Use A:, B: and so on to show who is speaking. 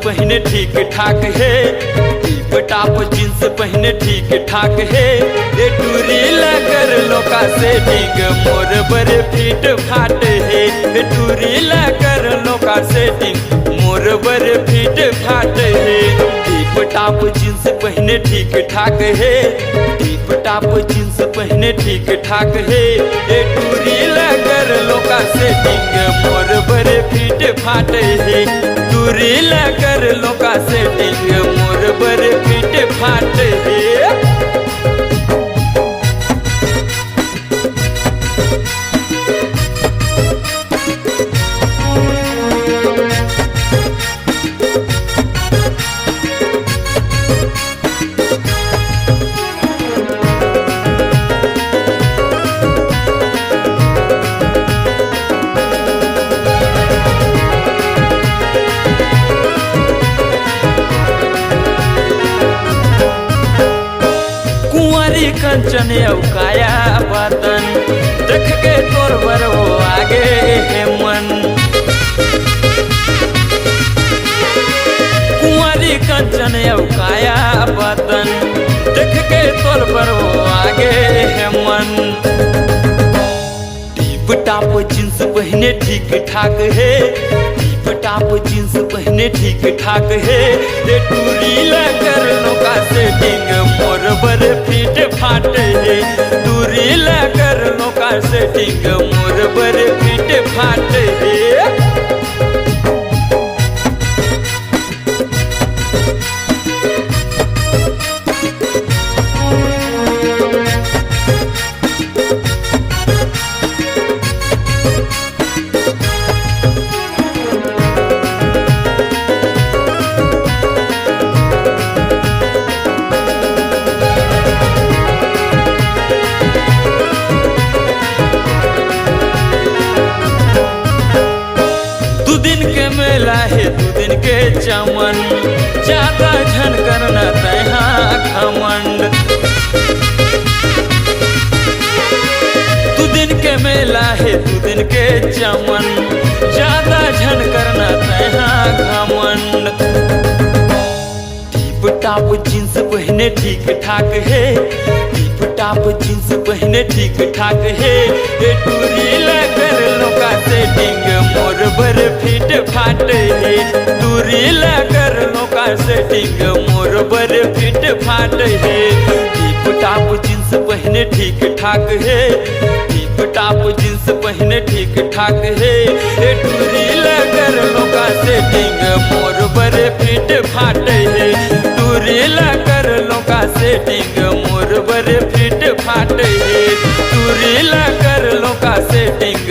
A: पहने ठीक ठाक है, टीप टाप जींस पहने ठीक ठाक है। ये टूरी लगर लोका सेटिंग मोर बड़े फिट फाट है। ये टूरी लगर लोका सेटिंग मोर बड़े फिट फाट है। टीप टाप जींस पहने ठीक ठाक है, टीप टाप जींस पहने ठीक ठाक है। ये टूरी लगर लोका सेटिंग मोर बड़े फिट फाट है। टूरी लगर लोका सेटिंग मोर बड़े फिट फाट है। कंचन काया बदन देख के तोर बर वो आगे है मन। कुंवारी कंचन काया बदन देख के तोर बर वो आगे है मन। टीप टाप जींस पहने ठीक ठाक है, टीप टाप जींस पहने ठीक ठाक है। ये टूरी लगर लोका सेटिंग मोर बड़े फिट फाट है। टूरी लगर लोका सेटिंग मोर बड़े फिट फाट है। है 2 दिन के चमन ज्यादा झन करना तैहा घमंड। 2 दिन के मेला है 2 दिन के चमन ज्यादा झन करना तैहा घमंड। टीप टाप जींस पहने ठीक ठाक है, टीप टाप जींस पहने ठीक ठाक है। ये टूरी लगर लोका सेटिंग मोर बड़े फिट फाट है। टूरी लगर लोका सेटिंग मोर बड़े फिट फाट है। टीप टाप जींस पहने ठीक ठाक है, टीप टाप जींस पहने ठीक ठाक है। ये टूरी लगर लोका सेटिंग मोर बड़े फिट फाट है। टूरी लगर लोका सेटिंग मोर बड़े फिट फाट है। टूरी लगर लोका सेटिंग